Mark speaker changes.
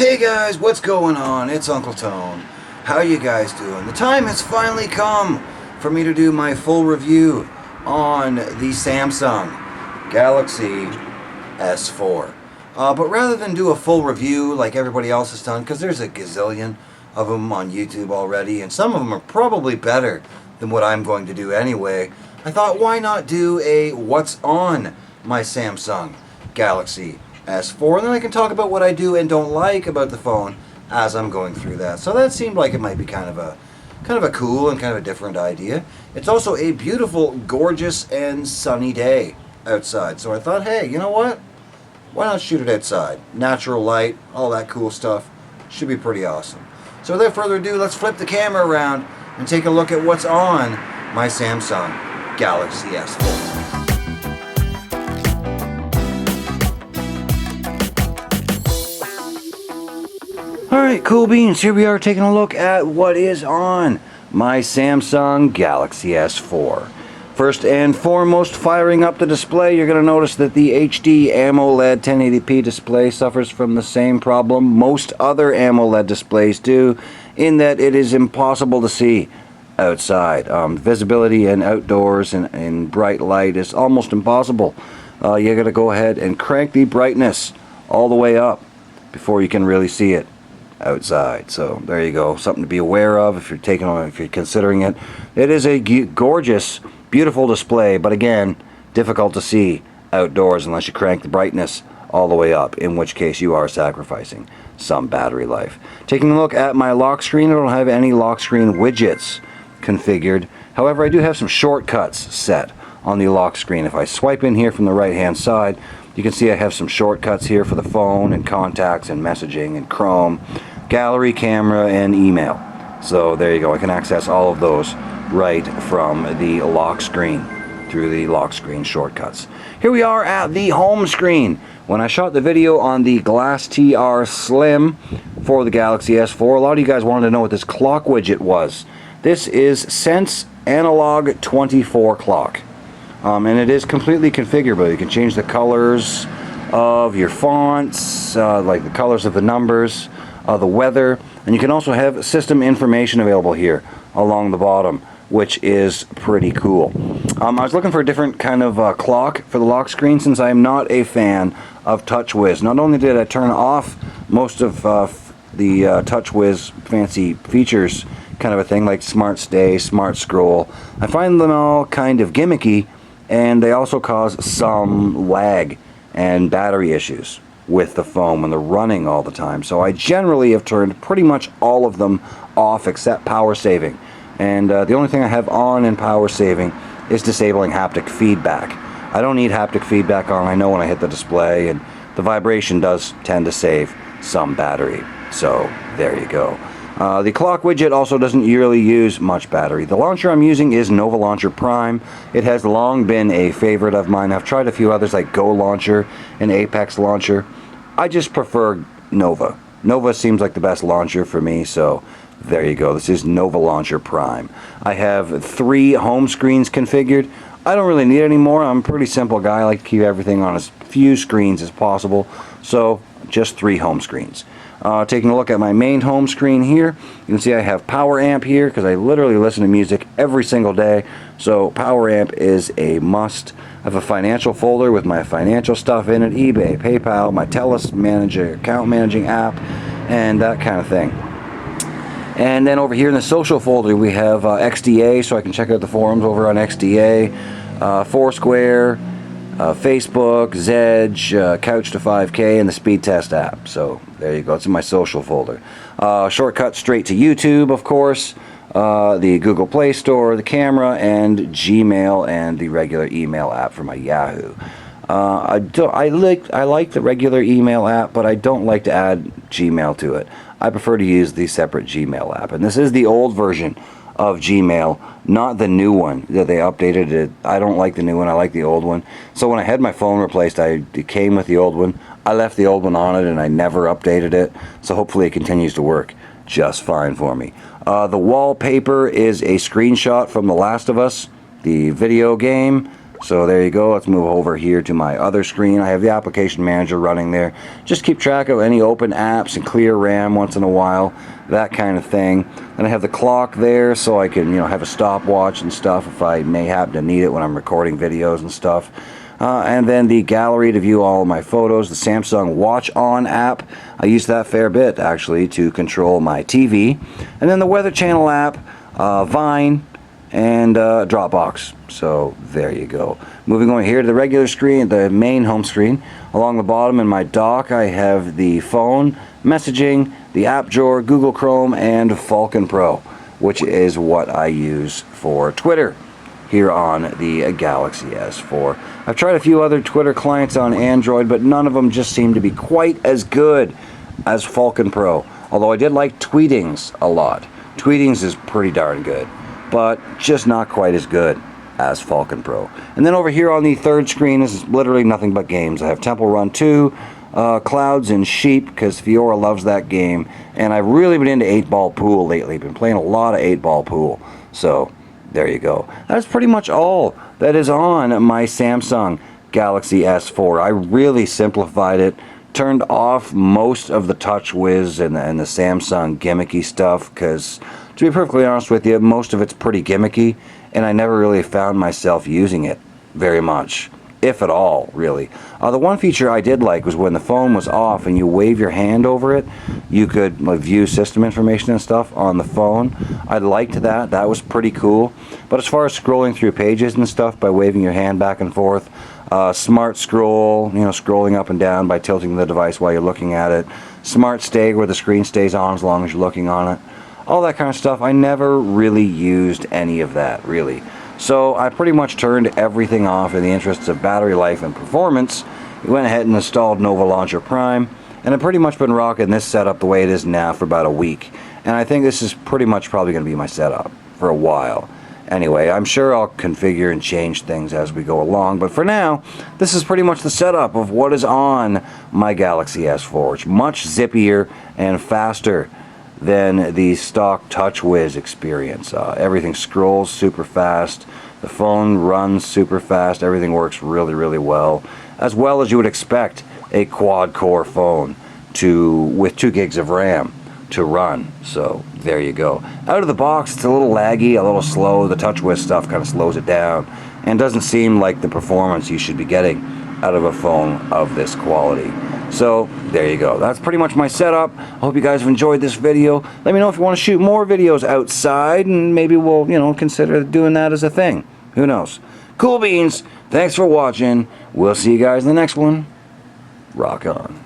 Speaker 1: Hey guys, what's going on? It's Uncle Tone. How you guys doing? The time has finally come for me to do my full review on the Samsung Galaxy S4. But rather than do a full review like everybody else has done, because there's a gazillion of them on YouTube already, and some of them are probably better than what I'm going to do anyway, I thought, why not do a what's on my Samsung Galaxy S4, and then I can talk about what I do and don't like about the phone as I'm going through that. So that seemed like it might be kind of a cool and kind of a different idea. It's also a beautiful, gorgeous, and sunny day outside. So I thought, hey, you know what? Why not shoot it outside? Natural light, all that cool stuff. Should be pretty awesome. So without further ado, let's flip the camera around and take a look at what's on my Samsung Galaxy S4. Alright, cool beans, here we are taking a look at what is on my Samsung Galaxy S4. First and foremost, firing up the display, you're going to notice that the HD AMOLED 1080p display suffers from the same problem most other AMOLED displays do, in that it is impossible to see outside. Visibility in outdoors and in bright light is almost impossible. You're going to go ahead and crank the brightness all the way up before you can really see it outside. So there you go, something to be aware of if you're considering it. It is a gorgeous, beautiful display, but again, difficult to see outdoors unless you crank the brightness all the way up, in which case you are sacrificing some battery life. Taking a look at my lock screen, I don't have any lock screen widgets configured. However, I do have some shortcuts set on the lock screen. If I swipe in here from the right hand side, you can see I have some shortcuts here for the phone and contacts and messaging and Chrome, gallery, camera, and email. So there you go, I can access all of those right from the lock screen through the lock screen shortcuts. Here we are at the home screen. When I shot the video on the Glass TR Slim for the Galaxy S4, a lot of you guys wanted to know what this clock widget was. This is Sense Analog 24 Clock. And it is completely configurable. You can change the colors of your fonts, like the colors of the numbers, the weather, and you can also have system information available here along the bottom, which is pretty cool. I was looking for a different kind of clock for the lock screen, since I am not a fan of TouchWiz. Not only did I turn off most of the TouchWiz fancy features kind of a thing, like Smart Stay, Smart Scroll, I find them all kind of gimmicky, and they also cause some lag and battery issues with the phone when they're running all the time. So I generally have turned pretty much all of them off except power saving. And the only thing I have on in power saving is disabling haptic feedback. I don't need haptic feedback on. I know when I hit the display, and the vibration does tend to save some battery. So there you go. The clock widget also doesn't really use much battery. The launcher I'm using is Nova Launcher Prime. It has long been a favorite of mine. I've tried a few others like Go Launcher and Apex Launcher. I just prefer Nova. Nova seems like the best launcher for me, so there you go. This is Nova Launcher Prime. I have 3 home screens configured. I don't really need any more. I'm a pretty simple guy. I like to keep everything on as few screens as possible, so just 3 home screens. Taking a look at my main home screen here, you can see I have Power Amp here because I literally listen to music every single day, so Power Amp is a must. I have a financial folder with my financial stuff in it, eBay, PayPal, my TELUS Manager, account managing app, and that kind of thing. And then over here in the social folder we have XDA, so I can check out the forums over on XDA, Foursquare, Facebook, Zedge, Couch to 5K, and the Speed Test app. So there you go, it's in my social folder. Shortcut straight to YouTube, of course, the Google Play Store, the camera, and Gmail, and the regular email app for my Yahoo. I like the regular email app, but I don't like to add Gmail to it. I prefer to use the separate Gmail app, and this is the old version of Gmail, not the new one that they updated it. I don't like the new one, I like the old one. So when I had my phone replaced, it came with the old one. I left the old one on it and I never updated it, so hopefully it continues to work just fine for me. The wallpaper is a screenshot from The Last of Us, the video game. So there you go. Let's move over here to my other screen. I have the application manager running there. Just keep track of any open apps and clear RAM once in a while, that kind of thing. And I have the clock there so I can, have a stopwatch and stuff if I may happen to need it when I'm recording videos and stuff. And then the gallery to view all of my photos, the Samsung Watch On app. I use that a fair bit actually to control my TV. And then the Weather Channel app, Vine, and Dropbox. So there you go. Moving on here to the regular screen, the main home screen. Along the bottom in my dock I have the phone, messaging, the app drawer, Google Chrome, and Falcon Pro, which is what I use for Twitter here on the Galaxy S4. I've tried a few other Twitter clients on Android, but none of them just seem to be quite as good as Falcon Pro. Although I did like Tweetings a lot. Tweetings is pretty darn good, but just not quite as good as Falcon Pro. And then over here on the third screen is literally nothing but games. I have Temple Run 2, Clouds and Sheep, because Fiora loves that game, and I've really been into 8-ball pool lately. Been playing a lot of 8-ball pool. So there you go. That's pretty much all that is on my Samsung Galaxy S4. I really simplified it, turned off most of the TouchWiz and the Samsung gimmicky stuff, because to be perfectly honest with you, most of it's pretty gimmicky, and I never really found myself using it very much, if at all, really. The one feature I did like was when the phone was off and you wave your hand over it, you could view system information and stuff on the phone. I liked that. That was pretty cool. But as far as scrolling through pages and stuff by waving your hand back and forth, smart scroll, scrolling up and down by tilting the device while you're looking at it, smart stay where the screen stays on as long as you're looking on it, all that kind of stuff, I never really used any of that, really. So I pretty much turned everything off in the interests of battery life and performance. Went ahead and installed Nova Launcher Prime, and I've pretty much been rocking this setup the way it is now for about a week. And I think this is pretty much probably going to be my setup for a while. Anyway, I'm sure I'll configure and change things as we go along, but for now, this is pretty much the setup of what is on my Galaxy S4. It's much zippier and faster than the stock TouchWiz experience. Everything scrolls super fast, the phone runs super fast, everything works really, really well as you would expect a quad-core phone with 2 gigs of RAM to run. So there you go. Out of the box, it's a little laggy, a little slow. The TouchWiz stuff kind of slows it down and doesn't seem like the performance you should be getting out of a phone of this quality. So there you go. That's pretty much my setup. I hope you guys have enjoyed this video. Let me know if you want to shoot more videos outside, and maybe we'll, consider doing that as a thing. Who knows? Cool beans. Thanks for watching. We'll see you guys in the next one. Rock on.